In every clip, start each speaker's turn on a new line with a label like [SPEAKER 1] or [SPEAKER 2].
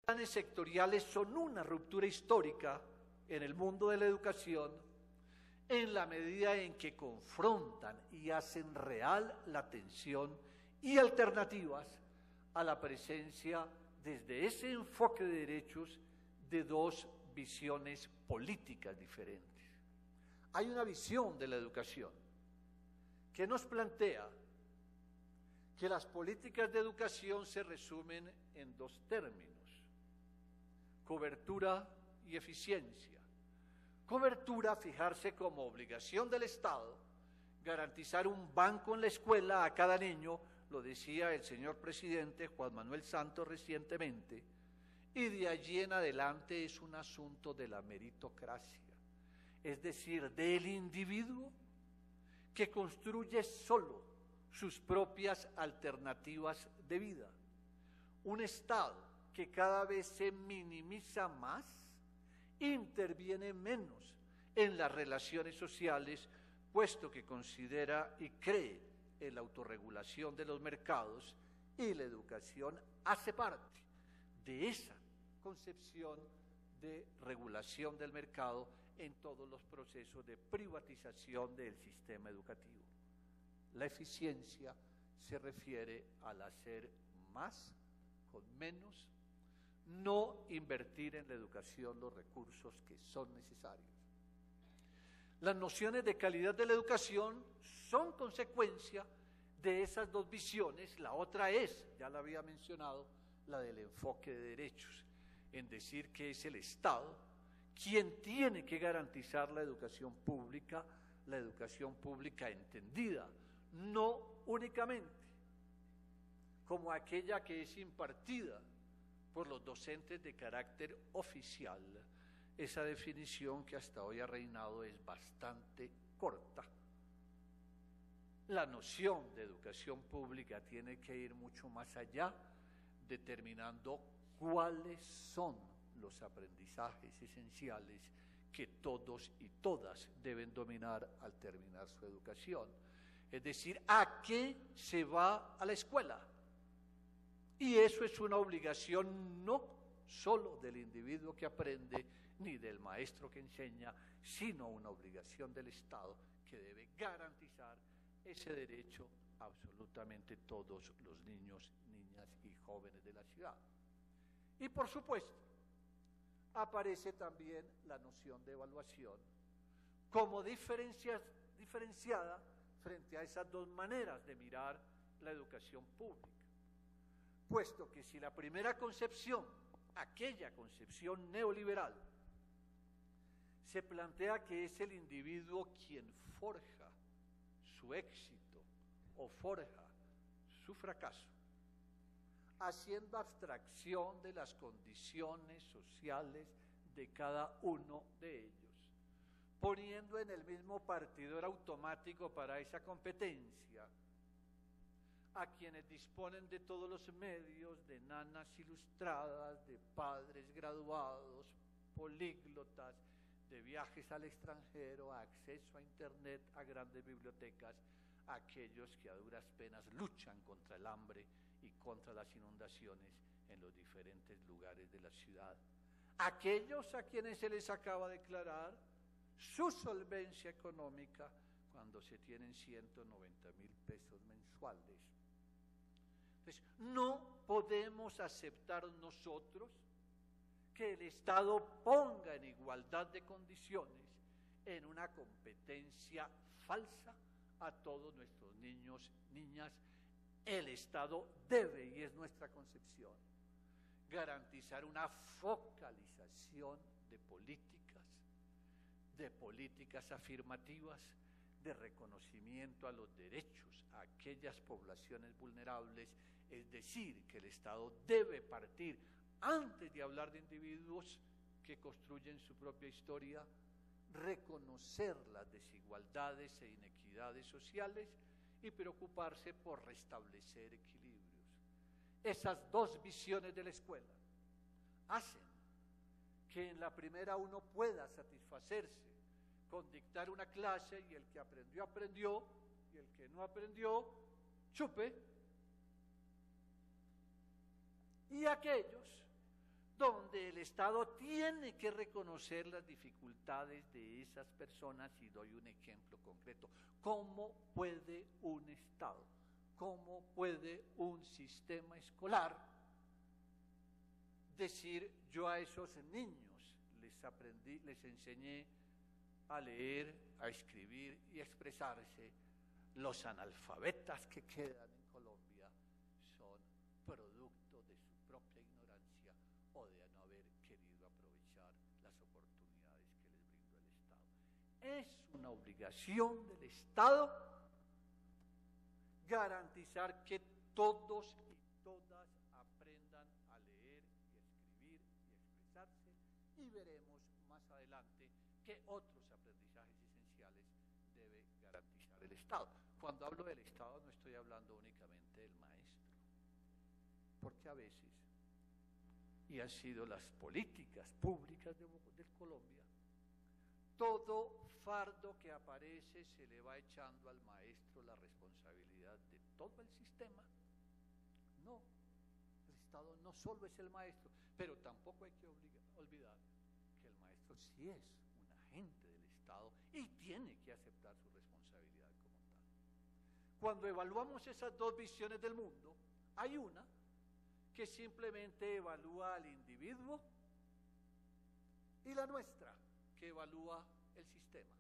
[SPEAKER 1] Planes sectoriales son una ruptura histórica en el mundo de la educación en la medida en que confrontan y hacen real la tensión y alternativas a la presencia desde ese enfoque de derechos de dos visiones políticas diferentes. Hay una visión de la educación que nos plantea que las políticas de educación se resumen en dos términos: cobertura y eficiencia. Cobertura, fijarse como obligación del Estado, garantizar un banco en la escuela a cada niño, lo decía el señor presidente Juan Manuel Santos recientemente, y de allí en adelante es un asunto de la meritocracia, es decir, del individuo que construye solo sus propias alternativas de vida. Un Estado que cada vez se minimiza más, interviene menos en las relaciones sociales, puesto que considera y cree en la autorregulación de los mercados, y la educación hace parte de esa concepción de regulación del mercado en todos los procesos de privatización del sistema educativo. La eficiencia se refiere al hacer más con menos, no invertir en la educación los recursos que son necesarios. Las nociones de calidad de la educación son consecuencia de esas dos visiones. La otra es, ya la había mencionado, la del enfoque de derechos, en decir que es el Estado quien tiene que garantizar la educación pública entendida, no únicamente como aquella que es impartida por los docentes de carácter oficial. Esa definición que hasta hoy ha reinado es bastante corta. La noción de educación pública tiene que ir mucho más allá, determinando cuáles son los aprendizajes esenciales que todos y todas deben dominar al terminar su educación. Es decir, ¿a qué se va a la escuela? Y eso es una obligación no solo del individuo que aprende, ni del maestro que enseña, sino una obligación del Estado que debe garantizar ese derecho a absolutamente todos los niños, niñas y jóvenes de la ciudad. Y por supuesto, aparece también la noción de evaluación como diferenciada frente a esas dos maneras de mirar la educación pública. Puesto que si la primera concepción, aquella concepción neoliberal, se plantea que es el individuo quien forja su éxito o forja su fracaso, haciendo abstracción de las condiciones sociales de cada uno de ellos, poniendo en el mismo partidor automático para esa competencia a quienes disponen de todos los medios, de nanas ilustradas, de padres graduados, políglotas, de viajes al extranjero, acceso a internet, a grandes bibliotecas, a aquellos que a duras penas luchan contra el hambre y contra las inundaciones en los diferentes lugares de la ciudad, aquellos a quienes se les acaba de declarar su solvencia económica cuando se tienen 190,000 pesos mensuales. Entonces, no podemos aceptar nosotros que el Estado ponga en igualdad de condiciones en una competencia falsa a todos nuestros niños, niñas. El Estado debe, y es nuestra concepción, garantizar una focalización de políticas afirmativas, de reconocimiento a los derechos a aquellas poblaciones vulnerables. Es decir, que el Estado debe partir, antes de hablar de individuos que construyen su propia historia, reconocer las desigualdades e inequidades sociales y preocuparse por restablecer equilibrios. Esas dos visiones de la escuela hacen que en la primera uno pueda satisfacerse con dictar una clase y el que aprendió, aprendió, y el que no aprendió, chupe. Y aquellos donde el Estado tiene que reconocer las dificultades de esas personas, y doy un ejemplo concreto. ¿Cómo puede un Estado, cómo puede un sistema escolar decir: yo a esos niños les enseñé a leer, a escribir y a expresarse, los analfabetas que quedan en Colombia son producto de su propia ignorancia o de no haber querido aprovechar las oportunidades que les brindó el Estado? Es una obligación del Estado garantizar que todos y todas aprendan a leer y escribir y expresarse, y veremos más adelante qué otros aprendizajes esenciales debe garantizar el Estado. Cuando hablo del Estado no estoy hablando únicamente del maestro, porque a veces, y han sido las políticas públicas de Colombia, todo fardo que aparece se le va echando al maestro la responsabilidad de todo el sistema. No, el Estado no solo es el maestro, pero tampoco hay que olvidar que el maestro sí es un agente del Estado y tiene que aceptar su responsabilidad como tal. Cuando evaluamos esas dos visiones del mundo, hay una que simplemente evalúa al individuo y la nuestra, que evalúa el sistema.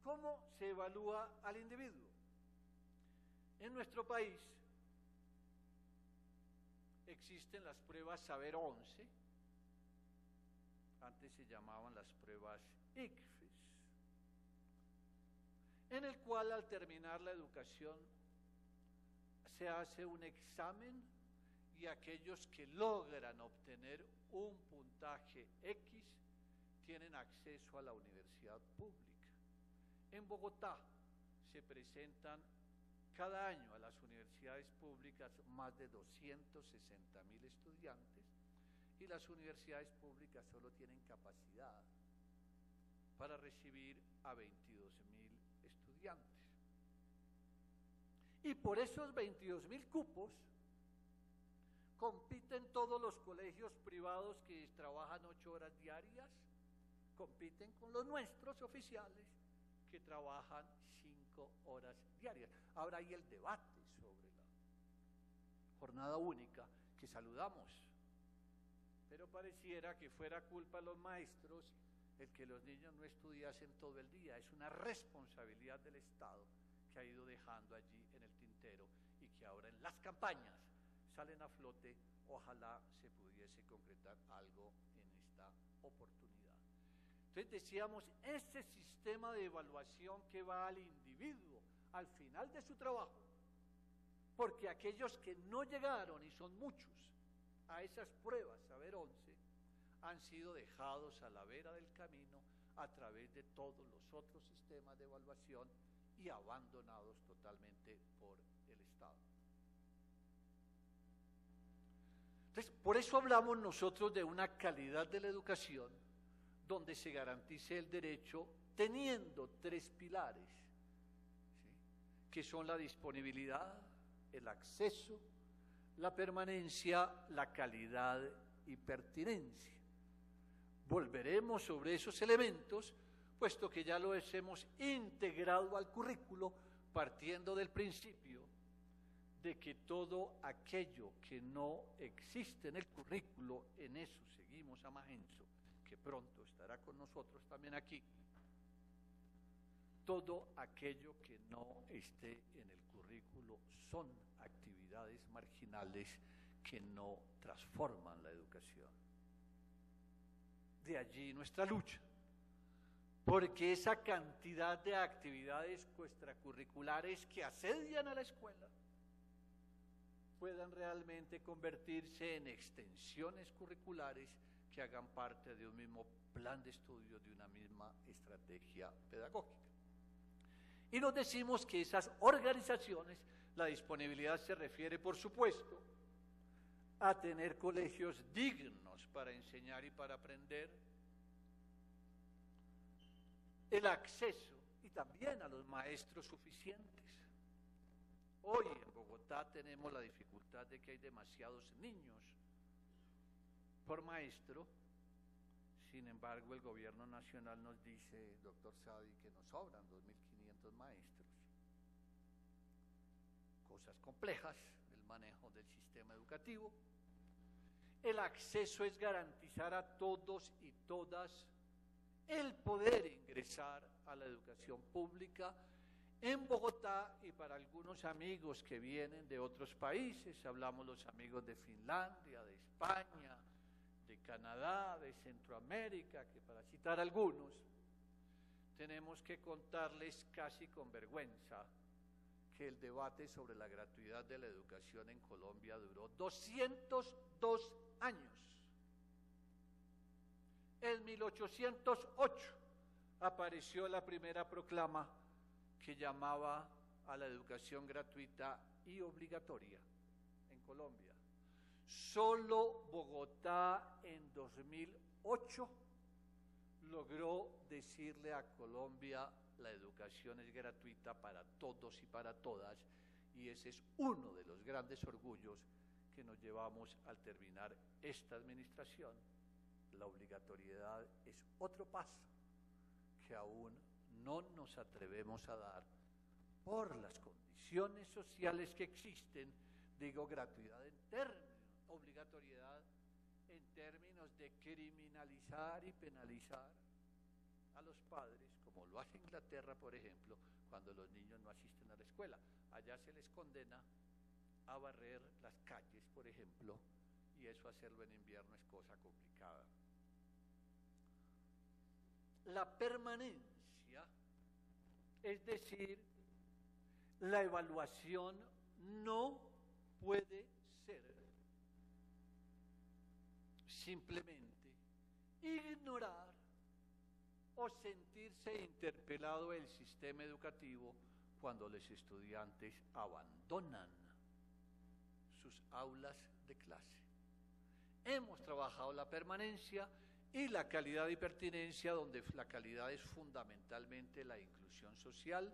[SPEAKER 1] ¿Cómo se evalúa al individuo? En nuestro país existen las pruebas Saber 11, antes se llamaban las pruebas ICFES, en el cual al terminar la educación se hace un examen y aquellos que logran obtener un puntaje X tienen acceso a la universidad pública. En Bogotá se presentan cada año a las universidades públicas más de 260.000 estudiantes, y las universidades públicas solo tienen capacidad para recibir a 22.000 estudiantes. Y por esos 22.000 cupos compiten todos los colegios privados que trabajan 8 horas diarias, compiten con los nuestros oficiales que trabajan 5 horas diarias. Ahora hay el debate sobre la jornada única, que saludamos, pero pareciera que fuera culpa de los maestros el que los niños no estudiasen todo el día. Es una responsabilidad del Estado que ha ido dejando allí en el tintero y que ahora en las campañas salen a flote. Ojalá se pudiese concretar algo en esta oportunidad. Entonces decíamos, ese sistema de evaluación que va al individuo al final de su trabajo, porque aquellos que no llegaron, y son muchos, a esas pruebas Saber 11, han sido dejados a la vera del camino a través de todos los otros sistemas de evaluación y abandonados totalmente por el Estado. Entonces, por eso hablamos nosotros de una calidad de la educación donde se garantice el derecho teniendo 3 pilares, ¿sí?, que son la disponibilidad, el acceso, la permanencia, la calidad y pertinencia. Volveremos sobre esos elementos, puesto que ya los hemos integrado al currículo, partiendo del principio de que todo aquello que no existe en el currículo, en eso seguimos a Magenzo, que pronto estará con nosotros también aquí. Todo aquello que no esté en el currículo son actividades marginales que no transforman la educación. De allí nuestra lucha, porque esa cantidad de actividades extracurriculares que asedian a la escuela puedan realmente convertirse en extensiones curriculares que hagan parte de un mismo plan de estudio, de una misma estrategia pedagógica. Y nos decimos que esas organizaciones, la disponibilidad se refiere, por supuesto, a tener colegios dignos para enseñar y para aprender, el acceso y también a los maestros suficientes. Hoy en Bogotá tenemos la dificultad de que hay demasiados niños por maestro. Sin embargo, el gobierno nacional nos dice, doctor Sadi, que nos sobran 2.500 maestros. Cosas complejas del manejo del sistema educativo. El acceso es garantizar a todos y todas el poder ingresar a la educación pública en Bogotá, y para algunos amigos que vienen de otros países, hablamos los amigos de Finlandia, de España, de Canadá, de Centroamérica, que para citar algunos, tenemos que contarles casi con vergüenza que el debate sobre la gratuidad de la educación en Colombia duró 202 años. En 1808 apareció la primera proclama que llamaba a la educación gratuita y obligatoria en Colombia. Solo Bogotá en 2008 logró decirle a Colombia: la educación es gratuita para todos y para todas, y ese es uno de los grandes orgullos que nos llevamos al terminar esta administración. La obligatoriedad es otro paso que aún no nos atrevemos a dar por las condiciones sociales que existen. Digo gratuidad en términos, obligatoriedad en términos de criminalizar y penalizar a los padres, como lo hace Inglaterra, por ejemplo, cuando los niños no asisten a la escuela. Allá se les condena a barrer las calles, por ejemplo, y eso hacerlo en invierno es cosa complicada. La permanencia, es decir, la evaluación, no puede ser simplemente ignorar o sentirse interpelado el sistema educativo cuando los estudiantes abandonan sus aulas de clase. Hemos trabajado la permanencia y la calidad y pertinencia, donde la calidad es fundamentalmente la inclusión social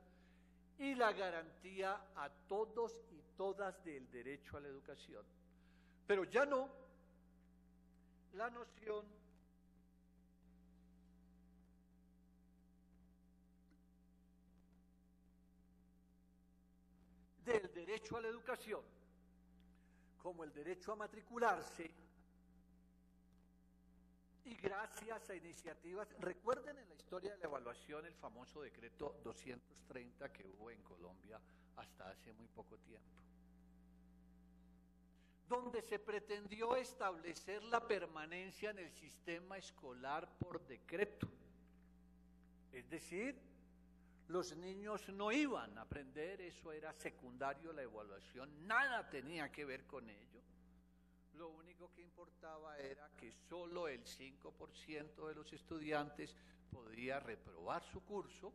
[SPEAKER 1] y la garantía a todos y todas del derecho a la educación. Pero ya no la noción del derecho a la educación como el derecho a matricularse, y gracias a iniciativas, recuerden en la historia de la evaluación el famoso decreto 230 que hubo en Colombia hasta hace muy poco tiempo, donde se pretendió establecer la permanencia en el sistema escolar por decreto. Es decir, los niños no iban a aprender, eso era secundario, la evaluación nada tenía que ver con ello. Lo único que importaba era que solo el 5% de los estudiantes podía reprobar su curso,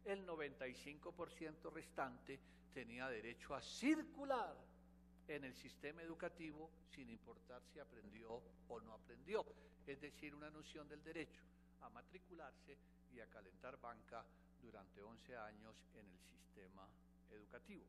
[SPEAKER 1] el 95% restante tenía derecho a circular en el sistema educativo sin importar si aprendió o no aprendió, es decir, una noción del derecho a matricularse y a calentar banca durante 11 años en el sistema educativo.